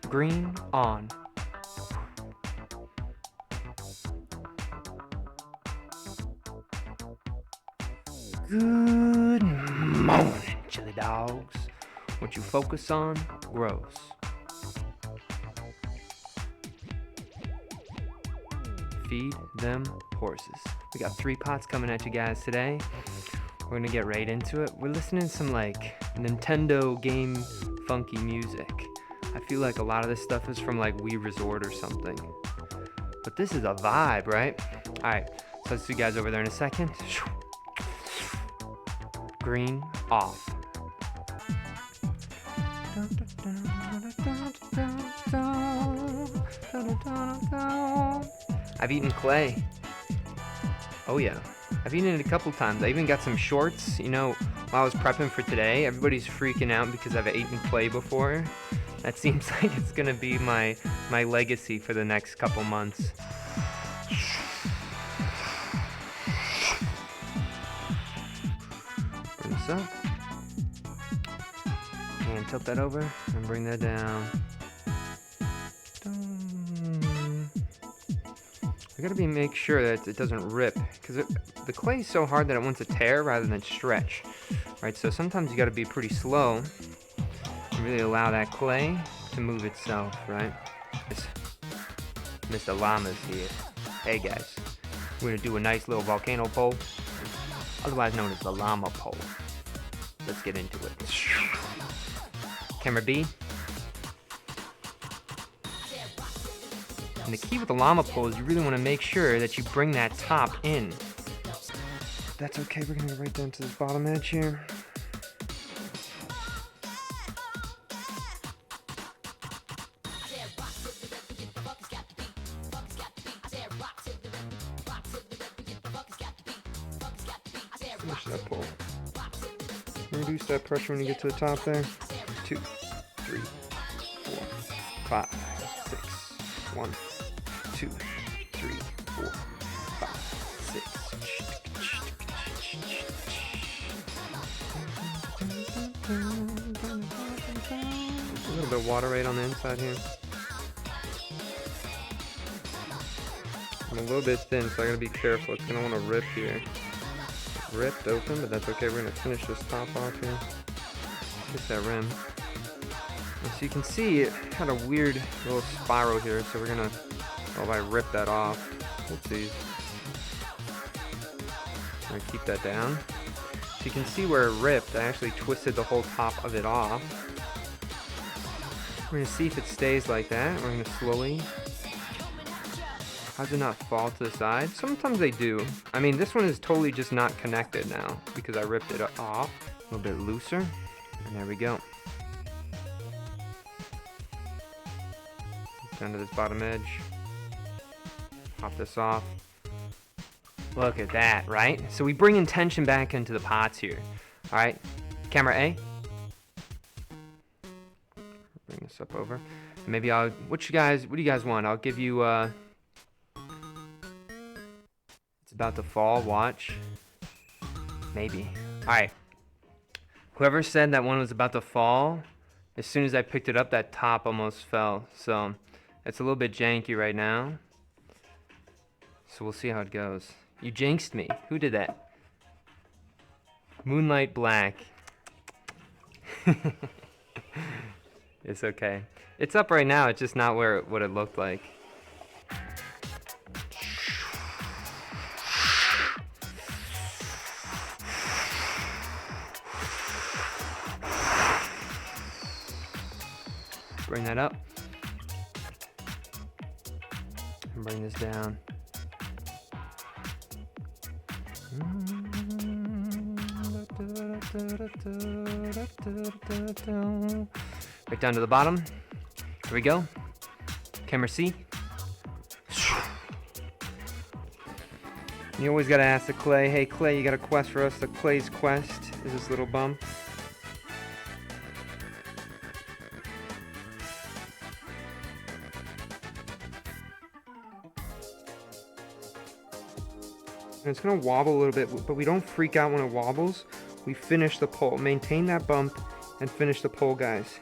Green on. Good morning, chili dogs. What you focus on grows. Feed them horses. We got 3 pots coming at you guys today. We're gonna get right into it. We're listening to some like Nintendo game funky music. I feel like a lot of this stuff is from like Wii Resort or something. But this is a vibe, right? Alright, so I'll see you guys over there in a second. Green off. I've eaten clay. Oh yeah, I've eaten it a couple times. I even got some shorts, you know, while I was prepping for today. Everybody's freaking out because I've eaten clay before. That seems like it's gonna be my legacy for the next couple months. Bring this up. And tilt that over and bring that down. I gotta make sure that it doesn't rip, because the clay is so hard that it wants to tear rather than stretch. Right, so sometimes you gotta be pretty slow and really allow that clay to move itself, right? Mr. Llama's here. Hey guys, we're gonna do a nice little volcano pole, otherwise known as the llama pole. Let's get into it. Camera B. And the key with the llama pole is you really want to make sure that you bring that top in. That's okay, we're going to go right down to this bottom edge here. Finish that pole. Reduce that pressure when you get to the top there. 2, 3, 4, 5, 6, 1, 2, 3, 4, 5, 6. A little bit of water right on the inside here. I'm a little bit thin, so I gotta be careful. It's gonna want to rip here. Ripped open, but that's okay. We're gonna finish this top off here. Get that rim. And so you can see it had a weird little spiral here, so we're gonna, if I rip that off, oopsies. I'm gonna keep that down. So you can see where it ripped. I actually twisted the whole top of it off. We're gonna see if it stays like that. We're gonna slowly. How does it not fall to the side? Sometimes they do. I mean, this one is totally just not connected now because I ripped it off. A little bit looser. And there we go. Down to this bottom edge. Pop this off. Look at that, right? So we bring tension back into the pots here. All right, camera A. Bring this up over. Maybe I'll. What do you guys want? I'll give you. It's about to fall. Watch. Maybe. All right. Whoever said that one was about to fall, as soon as I picked it up, that top almost fell. So it's a little bit janky right now. So we'll see how it goes. You jinxed me. Who did that? Moonlight Black. It's okay. It's up right now. It's just not what it looked like. Bring that up. And bring this down. Right down to the bottom. Here we go. Camera C. You always gotta ask the clay, hey clay, you got a quest for us? The clay's quest is this little bump. And it's gonna wobble a little bit, but we don't freak out when it wobbles. We finish the pole. Maintain that bump and finish the pole, guys.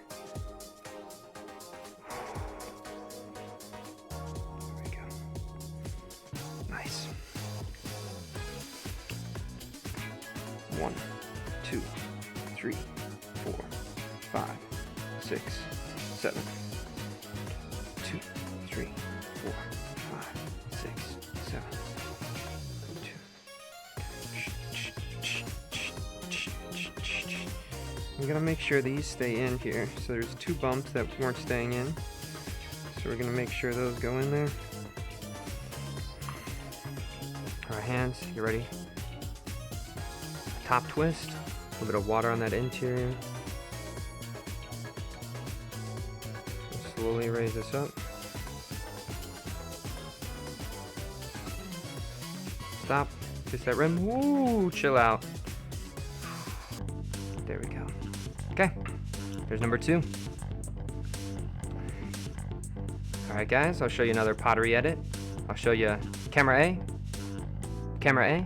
1, 2, 3, 4, 5, 6, 7. 2, 3, 4, 5, 6, 7. 2. We're gonna make sure these stay in here. So there's 2 bumps that weren't staying in. So we're gonna make sure those go in there. Our hands, you ready? Top twist, a little bit of water on that interior. Slowly raise this up. Stop, kiss that rim, woo, chill out. There we go. Okay, there's number 2. All right guys, I'll show you another pottery edit. I'll show you camera A,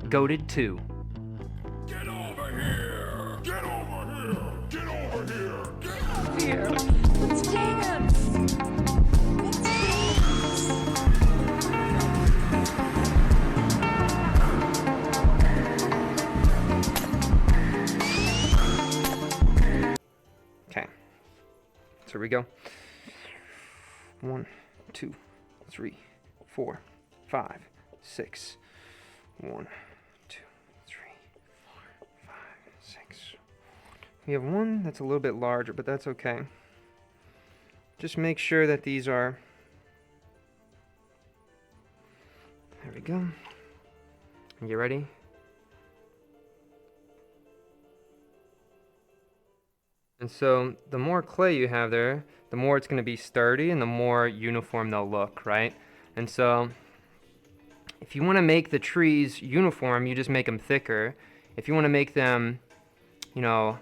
goated 2. Get over here! Get over here! Get over here! Get over here! Let's dance! Let's dance! Okay, so here we go. 1, 2, 3, 4, 5, 6. 1, 2, 3, 4, 5, 6. We have one that's a little bit larger, but that's okay. Just make sure that these are. There we go. You ready? And so the more clay you have there, the more it's going to be sturdy and the more uniform they'll look, right? And so if you want to make the trees uniform, you just make them thicker. If you want to make them, you know,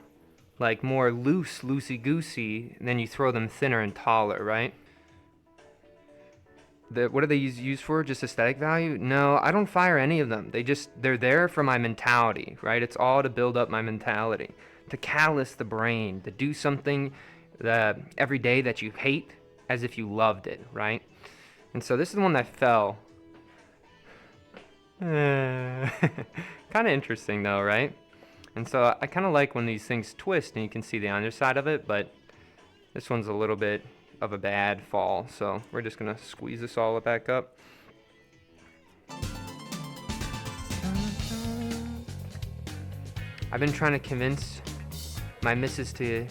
like more loosey-goosey, then you throw them thinner and taller, right? What are they used for? Just aesthetic value? No, I don't fire any of them. They're there for my mentality, right? It's all to build up my mentality, to callous the brain, to do something every day that you hate as if you loved it, right? And so this is the one that fell. Kind of interesting though, right? And so I kind of like when these things twist and you can see the underside of it, but this one's a little bit of a bad fall. So we're just gonna squeeze this all back up. I've been trying to convince my missus to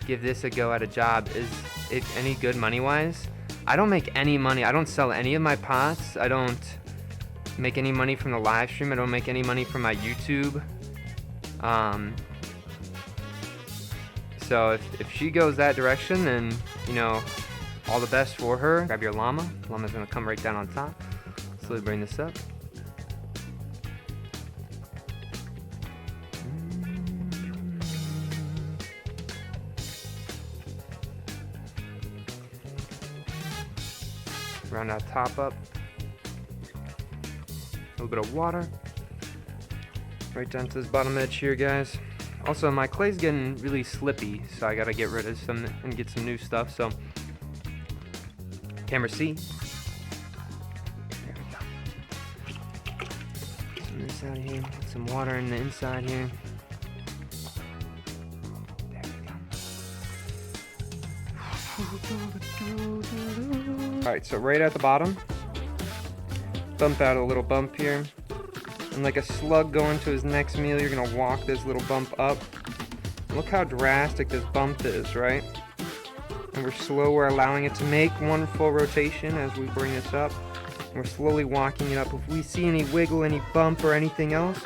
give this a go at a job. Is it any good money-wise? I don't make any money. I don't sell any of my pots. I don't make any money from the live stream. I don't make any money from my YouTube. So if she goes that direction, then, you know, all the best for her. Grab your llama. Llama's gonna come right down on top. Slowly bring this up. Round that top up. A little bit of water. Right down to this bottom edge here, guys. Also, my clay's getting really slippy, so I gotta get rid of some and get some new stuff. So, camera C. There we go. Some of this out of here. Put some water in the inside here. There we go. Alright, so right at the bottom, bump out a little bump here. And like a slug going to his next meal, you're gonna walk this little bump up. Look how drastic this bump is, right? And we're allowing it to make one full rotation as we bring this up. We're slowly walking it up. If we see any wiggle, any bump, or anything else,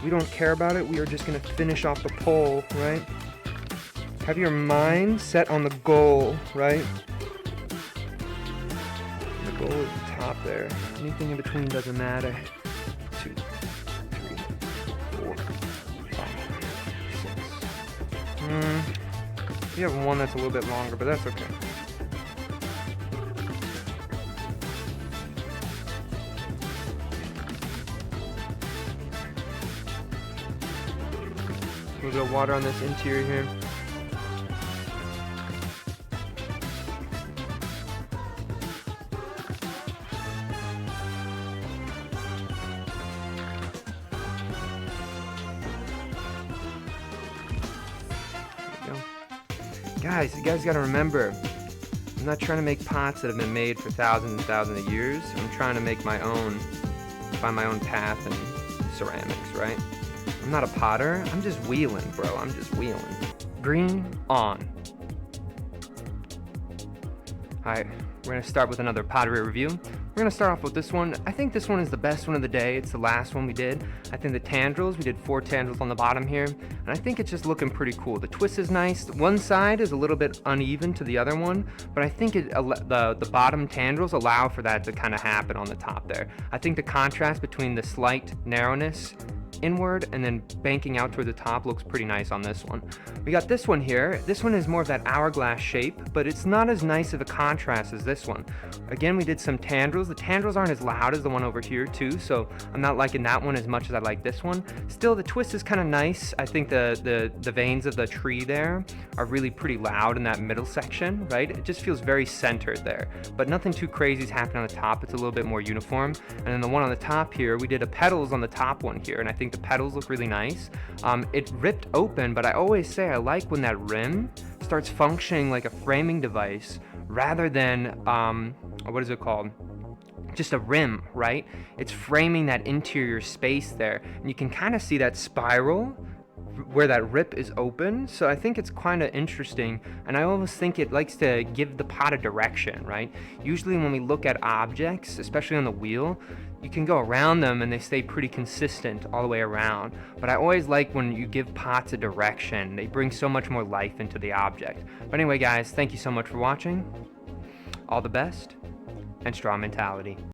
we don't care about it. We are just gonna finish off the pole, right? Have your mind set on the goal, right? The goal is the top there. Anything in between doesn't matter. 2, 3, 4, 5, 6. We have one that's a little bit longer, but that's okay. A little bit of water on this interior here. Guys, you guys gotta remember, I'm not trying to make pots that have been made for thousands and thousands of years. I'm trying to make my own, find my own path in ceramics, right? I'm not a potter, I'm just wheeling, bro, I'm just wheeling. Green on. Alright, we're gonna start with another pottery review. We're gonna start off with this one. I think this one is the best one of the day. It's the last one we did. I think the tendrils, we did 4 tendrils on the bottom here, and I think it's just looking pretty cool. The twist is nice. One side is a little bit uneven to the other one, but I think the bottom tendrils allow for that to kind of happen on the top there. I think the contrast between the slight narrowness inward and then banking out toward the top looks pretty nice on this one. We got this one here. This one is more of that hourglass shape, but it's not as nice of a contrast as this one. Again, we did some tendrils. The tendrils aren't as loud as the one over here too, so I'm not liking that one as much as I like this one. Still, the twist is kind of nice. I think the veins of the tree there are really pretty loud in that middle section, right? It just feels very centered there, but nothing too crazy is happening on the top. It's a little bit more uniform. And then the one on the top here, we did a petals on the top one here, and I think the petals look really nice. It ripped open, but I always say I like when that rim starts functioning like a framing device rather than what is it called, just a rim, right? It's framing that interior space there, and you can kind of see that spiral where that rip is open. So I think it's kind of interesting, and I always think it likes to give the pot a direction, right? Usually when we look at objects, especially on the wheel, you can go around them and they stay pretty consistent all the way around. But I always like when you give pots a direction. They bring so much more life into the object. But anyway, guys, thank you so much for watching. All the best, and straw mentality.